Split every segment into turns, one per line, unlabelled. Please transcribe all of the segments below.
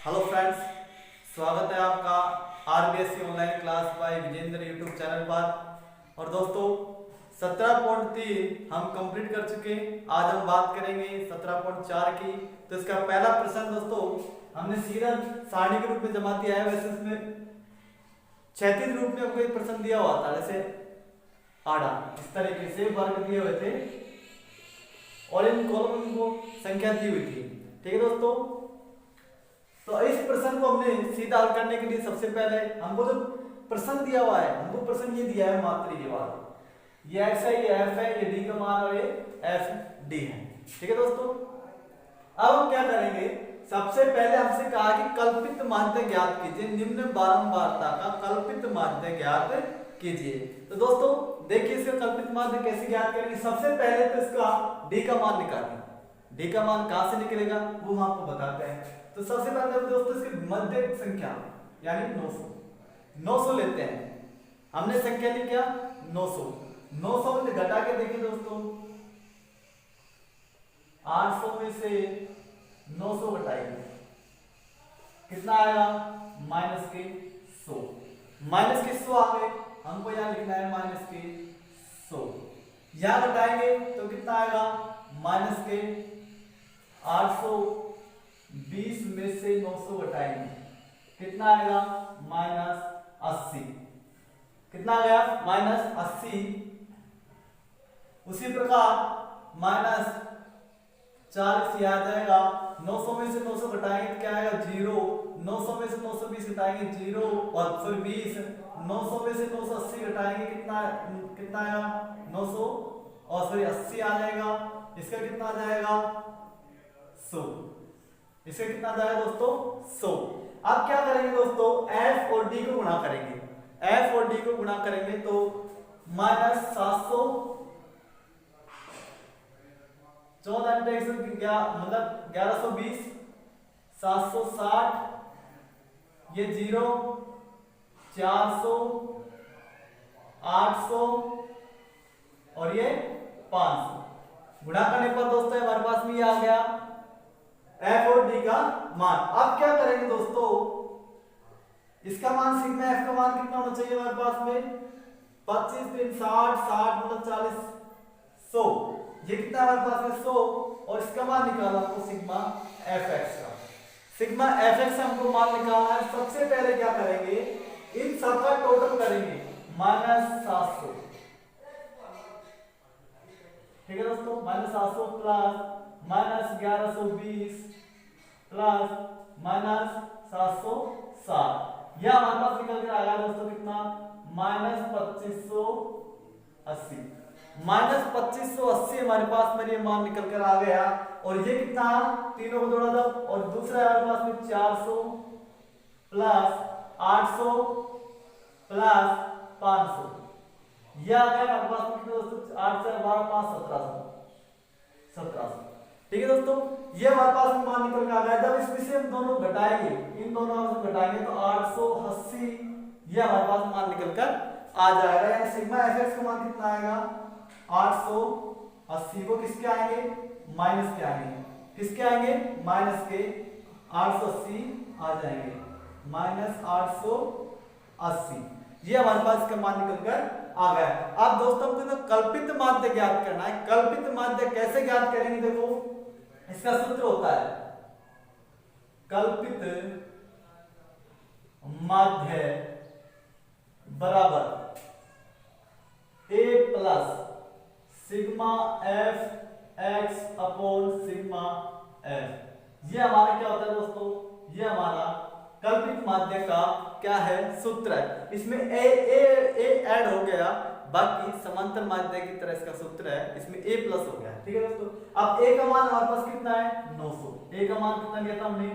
Hello friends, स्वागत है आपका RBSC online class by Vijendra YouTube channel पर। और दोस्तों 17.3 हम कंप्लीट कर चुके हैं। आज हम बात करेंगे 17.4 की। तो इसका पहला प्रश्न दोस्तों हमने सीधा सारणी के रूप में जमा दिया है। वैसे इसमें क्षैतिज रूप में हमको एक प्रश्न दिया हुआ था, जैसे आड़ा इस तरीके से वर्ग दिए हुए थे और इन कॉलम को संख्या दी हुई थी। ठीक है दोस्तों, तो इस प्रश्न को हमने सीधा हल करने के लिए सबसे पहले हमको जो प्रश्न दिया हुआ है, हमको प्रश्न ये दिया है मात्र ये वाला, ये x है, ये f है, ये d का मान और ये f d है। ठीक है दोस्तों, अब हम क्या करेंगे, सबसे पहले हमसे कहा कि कल्पित माध्य ज्ञात कीजिए, निम्न बारंबारता का कल्पित माध्य ज्ञात कीजिए। तो दोस्तों देखिए इसका कल्पित माध्य कैसे ज्ञात करेंगे। सबसे पहले तो इसका d का मान निकालेंगे। d का मान कहां से निकलेगा वो हम आपको बताते हैं। तो सबसे पहले दोस्तों इसकी मध्य संख्या यानी 900 लेते हैं। हमने संख्या ली क्या 900 में घटा के देखिए दोस्तों, 800 में से 900 घटाएंगे कितना आएगा माइनस के 100। माइनस के 100 आ गए, हमको यहां लिखना है माइनस के 100। यहां घटाएंगे तो कितना आएगा माइनस के 820 में से 900 घटाएंगे कितना आएगा माइनस 80। कितना आ गया माइनस 80। उसी प्रकार माइनस 40 आ जाएगा। 900 में से 900 घटाएंगे तो क्या आएगा 0। 900 में से 920 घटाएंगे 0 और फिर 20। 900 में से 980 घटाएंगे कितना आएगा 900 और फिर 80 आ जाएगा। इसका कितना आ जाएगा 100। इससे कितना आ जाएगा दोस्तों 100। अब क्या करेंगे दोस्तों, f और d को गुणा करेंगे। f और d को गुणा करेंगे तो माइनस 700 14 मतलब 1120 760 ये 0 400 800 और ये 500। गुणा करने पर दोस्तों हमारे पास में ये आ गया f और d का मान। अब क्या करेंगे दोस्तों, इसका मान सिग्मा f का मान कितना होना चाहिए हमारे पास में 25 3 60 60 मतलब 40 100। ये कितना हमारे पास में 100 और इसका मान निकालना हमको सिग्मा fx का। सिग्मा fx हमको मान निकालना है। सबसे पहले क्या करेंगे, इन सब का टोटल करेंगे माइनस 700। ठीक है दोस्तों, minus 700 plus minus 1120 plus minus 760। यह हमारे पास निकल कर आया दोस्तों कितना माइनस 2580। माइनस 2580 हमारे पास में ये मान निकल कर आ गया। और ये कितना तीनों को जोड़ा दो और दूसरा हमारे पास में 400 प्लस 800 प्लस 500। यह आ गया हमारे पास में कितना दोस्तों 8 4 12 5 1700। ठीक है दोस्तों, ये हमारे पास में मान निकल के आ गया। जब इसमें से हम दोनों घटाएंगे, इन दोनों में घटाएंगे तो 880 ये हमारे पास मान निकल कर आ जाएगा। यानी सिग्मा fx का मान कितना आएगा 880। वो किसके आएंगे माइनस के आएंगे, किसके आएंगे माइनस के 880 आ जाएंगे माइनस 880। ये हमारे पास इसका मान निकल कर आ गया। अब दोस्तों हमको तो कल्पित माध्य ज्ञात करना है। कल्पित माध्य कैसे ज्ञात करेंगे, देखो इसका सूत्र होता है कल्पित माध्य बराबर a plus sigma f x upon sigma f। ये हमारा क्या होता है दोस्तों, ये हमारा कल्पित माध्य का क्या है सूत्र है। इसमें a ऐड हो गया, बाकी समांतर माध्य की तरह इसका सूत्र है, इसमें a प्लस हो गया। ठीक है दोस्तों, अब a का मान हमारे पास कितना है 900। a का मान कितना लिया था हमने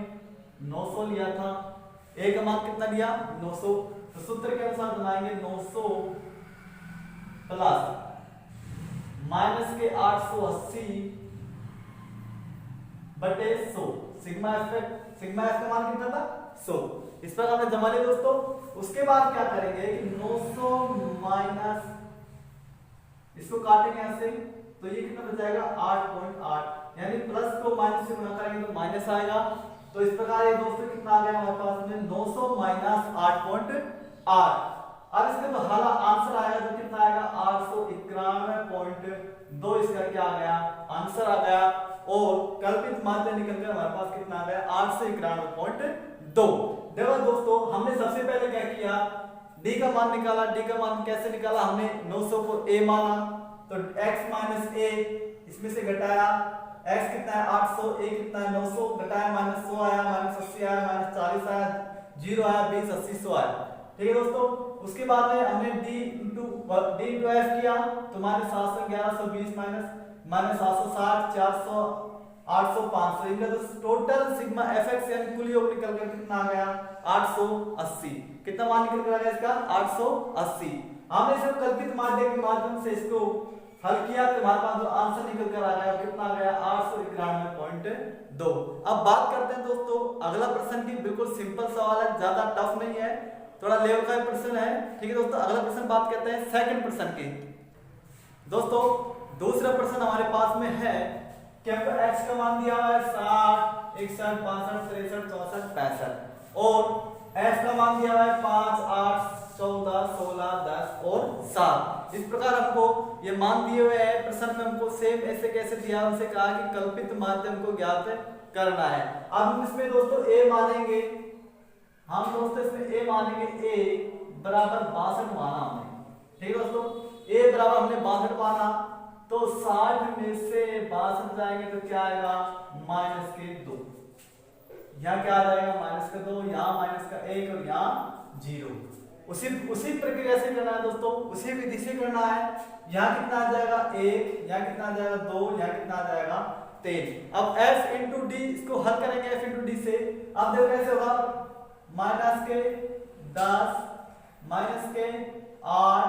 900 लिया था। a का मान कितना लिया 900। तो सूत्र के अनुसार बनाएंगे 900 प्लस माइनस के 880 बटे 100। सिग्मा f का मान कितना था 100। इस पर हमने जमा लिया दोस्तों। उसके बाद क्या करेंगे कि 900 माइनस इसको काटेंगे यहां से तो ये कितना बच जाएगा 8.8। यानी प्लस को माइनस से गुणा करेंगे तो माइनस आएगा तो इस प्रकार ये दोस्तों कितना आ गया हमारे पास में 900 माइनस 8.8। अब इसका तो हाला आंसर आएगा तो कितना आएगा 891.2 इसका क्या आ गया आंसर आ गया। और कल्पित माध्य निकलकर हमारे पास कितना आ गया 891.2। देखो दोस्तों हमने सबसे पहले क्या किया d का मान निकाला। d का मान कैसे निकाला हमने 900 को a माना तो x माइनस a इसमें से घटाया x कितना है 800 a कितना है 900 घटाया माइनस 100 आया माइनस 80 आया माइनस 40 आया 0 आया 20 80 100 आया। ठीक है दोस्तों उसके बाद में हमने d इंटू f किया तो माइनस 711 120 माइनस 760 400 800 500 इनका तो टोटल सिग्मा fx यानी कुल योग निकल कर कितना आ गया 880। कितना मान निकल कर आ गया इसका 880। हमने इसे कल्पित माध्य के माध्यम से इसको हल किया तो हमारे पास जो आंसर निकल कर आ गया कितना आ गया 891.2। अब बात करते हैं दोस्तों अगला प्रश्न की। बिल्कुल सिंपल सवाल है ज्यादा टफ नहीं है थोड़ा लेवल का प्रश्न है। ठीक है दोस्तों अगला प्रश्न बात करते हैं सेकंड प्रश्न की। दोस्तों दूसरा प्रश्न हमारे पास में है कि हमको x का मान दिया हुआ है 60 61 62 63 64 65 और f का मान दिया हुआ है 5 8 14 16 10 और 7। इस प्रकार हमको ये मान दिए हुए हैं प्रश्न में हमको सेम ऐसे कैसे दिया उनसे कहा कि कल्पित माध्यम को ज्ञात करना है। अब हम इसमें दोस्तों a मानेंगे हम दोस्तों इसमें a मानेंगे a बराबर 62 माना हमने। ठीक है दोस्तों a बराबर हमने 62 माना तो 60 में से 62 जाएंगे तो क्या आएगा माइनस के 2। यहाँ क्या आ जाएगा माइनस का 2 यहाँ माइनस का 1 और यहाँ 0। उसी प्रक्रिया से करना है दोस्तों उसी विधि से करना है। यहाँ कितना आ जाएगा 1 यहाँ कितना आ जाएगा 2 यहाँ कितना आ जाएगा 3। अब f इंटू डी इसको हल करेंगे f इंटू डी से। अब देखो कैसे होगा माइनस के 10 माइनस के 8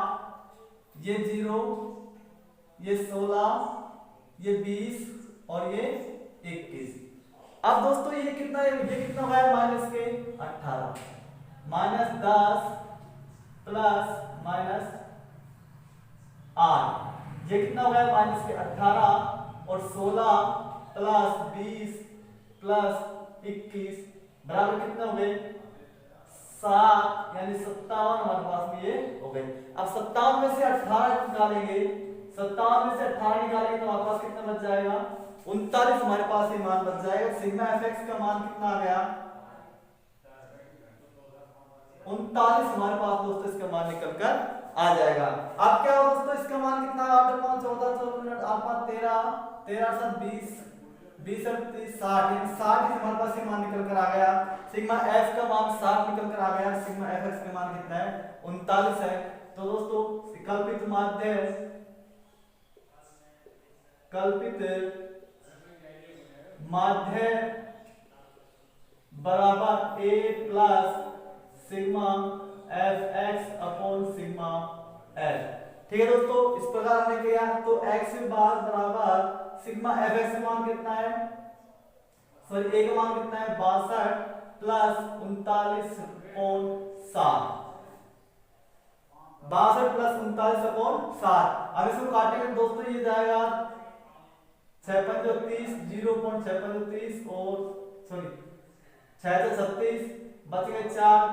ये 0 ये 16 ये 20 और ये 21। अब दोस्तों ये कितना है ये कितना हुआ है माइनस के 18 माइनस 10 प्लस माइनस 8 ये कितना हुआ है माइनस के 18 और 16 प्लस 20 प्लस 21 बराबर कितना हो गए 7 यानी 57 हमारे पास में ये हो गए। अब 57 में से 18 निकालेंगे 57 में से 18 निकालेंगे तो हमारे पास कितना बच जाएगा 39 हमारे पास ये मान बच जाएगा। सिग्मा fx का मान कितना आ गया 39 हमारे पास दोस्तों इसका मान निकल कर आ जाएगा। अब क्या हो दोस्तों इसका मान कितना 8 5 14 14 8 5 13 13 7 20 20 30 60 यानी 60 हमारे पास ये मान निकल कर आ गया। सिग्मा f का मान 60 निकल कर आ गया। सिग्मा fx का मान कितना है 39 है। तो दोस्तों कल्पित माध्य बराबर a plus sigma fx upon sigma f। ठीक है दोस्तों इस प्रकार हमने किया तो x बराबर सिग्मा fx का मान कितना है सॉरी a का मान कितना है 62 प्लस 39.7 62 प्लस 39.7। अब इसको काटेंगे दोस्तों ये जाएगा 6 5 30 0.6 30 और सॉरी 6 36 बच गए 4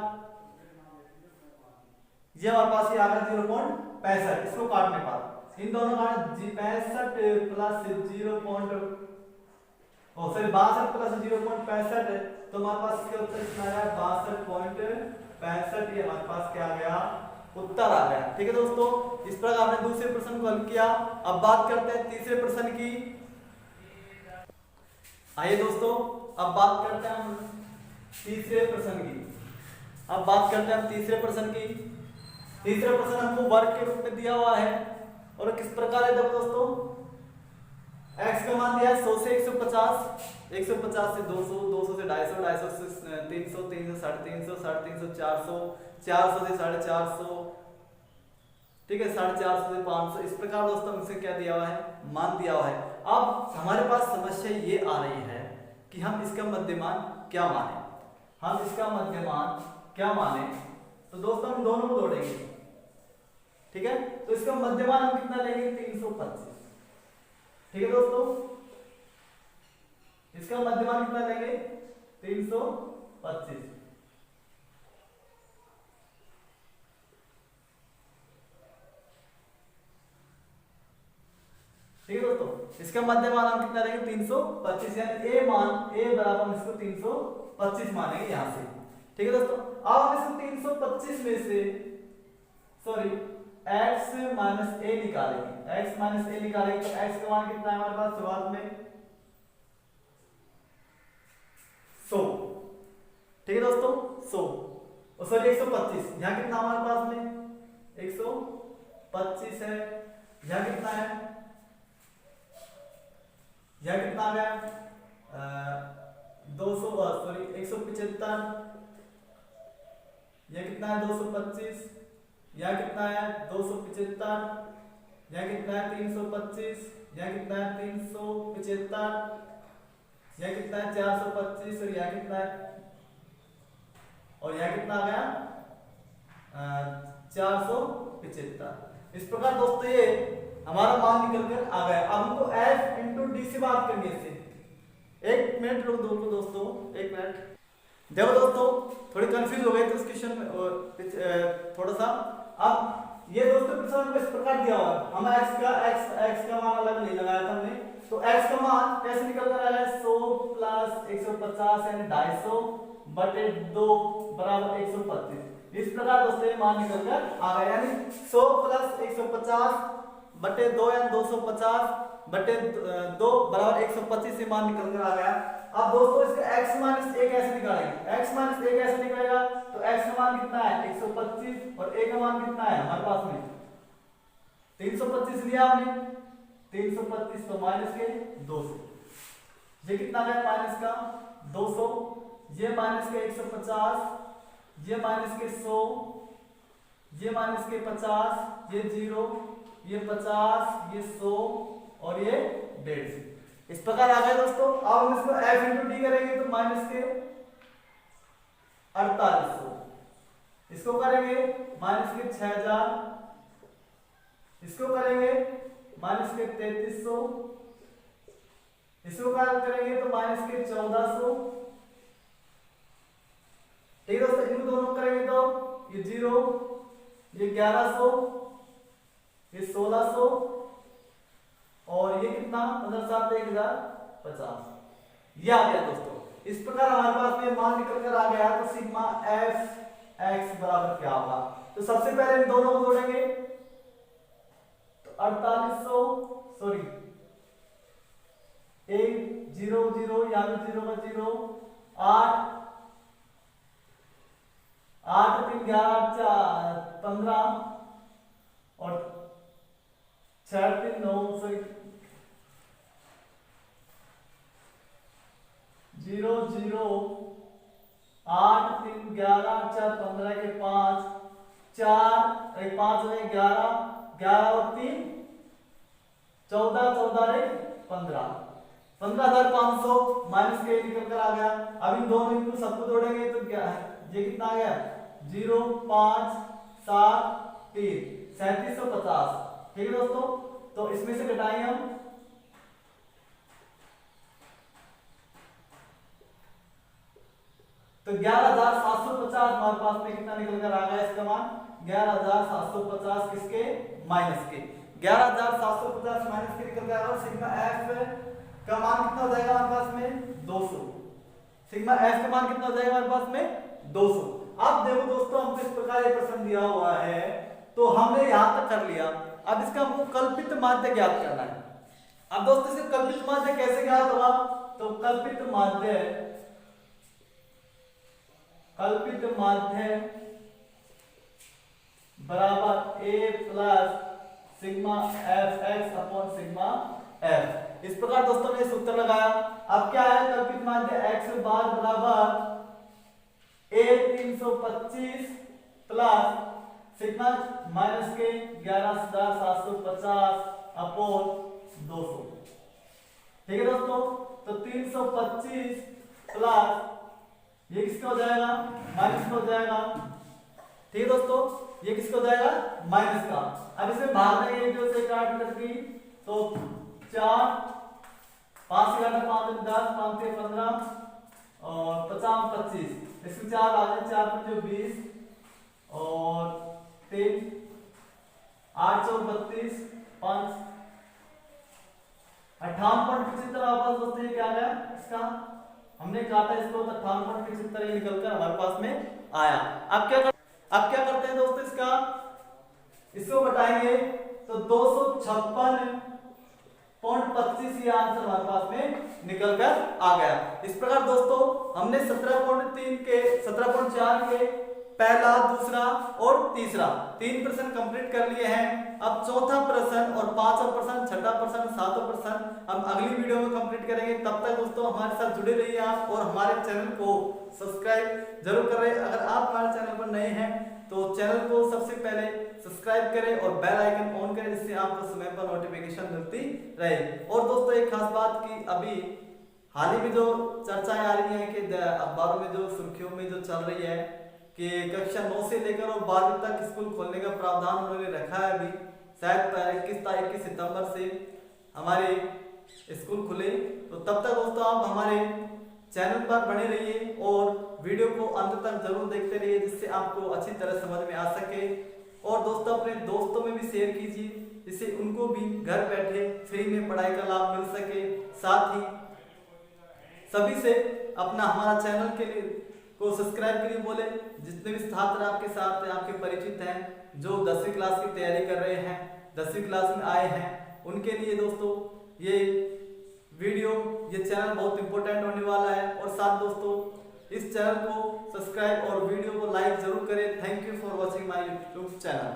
ये हमारे पास ये आ गया 0.65। इसको काटने पर इन दोनों का 65 प्लस 0. ओ सॉरी 62 प्लस 0.65 तो हमारे पास इसका उत्तर कितना आया 62.65। ये हमारे पास क्या आ गया उत्तर आ गया। ठीक है दोस्तों इस प्रकार हमने दूसरे प्रश्न को हल किया। अब बात करते हैं तीसरे प्रश्न की। आइए दोस्तों अब बात करते हैं हम तीसरे प्रश्न की। अब बात करते हैं हम तीसरे प्रश्न की। तीसरा प्रश्न हमको वर्ग के रूप में दिया हुआ है और किस प्रकार है जब दोस्तों x का मान दिया है 100 से 150 150 से 200 200 से 250 250 से 300 300 350 350 400 400 से 450 ठीक है 450 से 500। इस प्रकार दोस्तों हमसे क्या दिया हुआ है मान दिया हुआ है। अब हमारे पास समस्या ये आ रही है कि हम इसका मध्यमान क्या माने हम इसका मध्यमान क्या माने। तो दोस्तों हम दोनों को जोड़ेंगे ठीक है। तो इसका मध्यमान हम कितना लेंगे 325। ठीक है दोस्तों इसका मध्यमान कितना लेंगे 325। ठीक है दोस्तों, इसका मध्य मान हम कितना लेंगे 325, यानी ए बराबर हम इसको 325 मानेंगे यहां से। ठीक है दोस्तों, अब हम इसको 325 में से x माइनस ए निकालेंगे। x माइनस ए निकालेंगे तो x का मान कितना है हमारे पास शुरुआत में 100। ठीक है दोस्तों, 100 और 125। यहां कितना हमारे पास में 125 है। यहां कितना है, यहां कितना आ गया 175। यह कितना है 225। यह कितना है 275। यह कितना है 325। यह कितना है 375। यह कितना है 425 और यह कितना है, और यह कितना आ गया 475। इस प्रकार दोस्तों ये हमारा मान निकल कर आ गया। अब हमको f इंटू डी से बात करनी है इससे। एक मिनट रुक दो दोस्तों, एक मिनट। देखो दोस्तों थोड़ी कंफ्यूज हो गए थे उस क्वेश्चन में थोड़ा सा। अब ये दोस्तों क्वेश्चन में इस प्रकार दिया हुआ है, हम x का मान अलग नहीं लगाया था हमने, तो x का मान कैसे निकल कर आया 100 प्लस 150 यानी 250 बटे 2 बराबर 125। इस प्रकार दोस्तों ये मान निकल कर आ गया, यानी 100 प्लस 150 बटे 2 यानी 250 बटे 2 बराबर 125 से मान निकल कर आ गया। अब दोस्तों इसका x माइनस a कैसे निकालेंगे, x माइनस a कैसे निकलेगा, तो x का मान कितना है 125 और a का मान कितना है हमारे पास में 325 लिया हमने। 325 तो माइनस के 200, ये कितना है माइनस का 200, ये माइनस के 150, ये माइनस के 100, ये माइनस के 50, ये 0, ये 50, ये 100 और ये 150। इस प्रकार आ गया दोस्तों। अब हम इसको f इंटू डी करेंगे तो माइनस के 4800, इसको करेंगे माइनस के 6000, इसको करेंगे माइनस के 3300, इसको करेंगे तो माइनस के 1400। ठीक है दोस्तों, इन दोनों करेंगे तो ये 0, ये 1100, ये 1600 और ये कितना 15 1050। ये आ गया दोस्तों। इस प्रकार हमारे पास में मान निकल कर आ गया। तो सिग्मा एफ एक्स बराबर क्या होगा, तो सबसे पहले इन दोनों को जोड़ेंगे तो 4800 सॉरी 1 0 0 यहाँ पे 0 का 0 8 8 3 11 4 15 और 6 3 9 सॉरी 0 0 8 3 11 4 15 के 5 4 एक 5 में 11 11 और 3 14 14 रे 15 15500 माइनस के निकल कर आ गया। अब इन दोनों को सबको जोड़ेंगे तो क्या ये कितना आ गया 0 5 7 3 3750। ठीक है दोस्तों, तो इसमें से घटाएंगे हम तो 11750 हमारे पास में कितना निकल कर आ गया इसका मान 11750 किसके माइनस के 11750 माइनस के निकल कर आ रहा। सिग्मा एफ का मान कितना हो जाएगा हमारे पास में 200। सिग्मा एफ का मान कितना हो जाएगा हमारे पास में 200। अब देखो दोस्तों हमको इस प्रकार एक प्रश्न दिया हुआ है तो हमने यहां तक कर लिया। अब इसका हमको कल्पित माध्य ज्ञात करना है। अब दोस्तों इसका कल्पित माध्य कैसे ज्ञात होगा, तो कल्पित माध्य बराबर a plus sigma F x upon sigma F. इस प्रकार दोस्तों ने सूत्र लगाया। अब क्या है कल्पित माध्य x बार बराबर a 325 प्लस सिग्मा माइनस के 11750 अपॉन 200। ठीक है दोस्तों, तो 325 प्लस ये किसका हो जाएगा माइनस का हो जाएगा। ठीक है दोस्तों, ये किसका हो जाएगा माइनस का। अब इसमें भाग देंगे जो से काट करके तो 4 5 से घटा 5 10 5 से 15 और 50 25, इसमें 4 आ जाए, 4 5 20 और 3 8 4 32 5 58.75 वापस दोस्तों ये क्या गया इसका, हमने काटा इसको तो 58.75 ये निकलकर हमारे पास में आया। अब क्या करते हैं दोस्तों, इसको घटाएंगे तो 256.25 ये आंसर हमारे पास में निकल कर आ गया। इस प्रकार दोस्तों हमने 17.3 के 17.4 के पहला, दूसरा और तीसरा 3 प्रश्न कंप्लीट कर लिए हैं। अब चौथा प्रश्न और पांचवा प्रश्न, छठा प्रश्न, सातवां प्रश्न हम अगली वीडियो में कंप्लीट करेंगे। तब तक दोस्तों हमारे साथ जुड़े रहिए आप और हमारे चैनल को सब्सक्राइब जरूर करें। अगर आप हमारे चैनल पर नए हैं तो चैनल को सबसे पहले सब्सक्राइब करें और बेल आइकन ऑन करें, जिससे आपको समय पर नोटिफिकेशन मिलती रहे। और दोस्तों एक खास बात की अभी हाल ही में जो चर्चाएं आ रही हैं कि अखबारों में जो सुर्खियों में जो चल रही है कि कक्षा 9 से लेकर और 12वीं तक स्कूल खोलने का प्रावधान उन्होंने रखा है। अभी शायद 21 सितंबर से हमारे स्कूल खुले, तो तब तक दोस्तों आप हमारे चैनल पर बने रहिए और वीडियो को अंत तक जरूर देखते रहिए, जिससे आपको अच्छी तरह समझ में आ सके। और दोस्तों अपने दोस्तों में भी शेयर कीजिए, जिससे उनको भी घर बैठे फ्री में पढ़ाई का लाभ मिल सके। साथ ही सभी से अपना हमारा चैनल के लिए को सब्सक्राइब के लिए बोले, जितने भी छात्र आपके साथ आपके परिचित हैं जो 10वीं क्लास की तैयारी कर रहे हैं, 10वीं क्लास में आए हैं, उनके लिए दोस्तों ये वीडियो ये चैनल बहुत इंपॉर्टेंट होने वाला है। और साथ दोस्तों इस चैनल को सब्सक्राइब और वीडियो को लाइक जरूर करें। Thank you for watching my YouTube channel.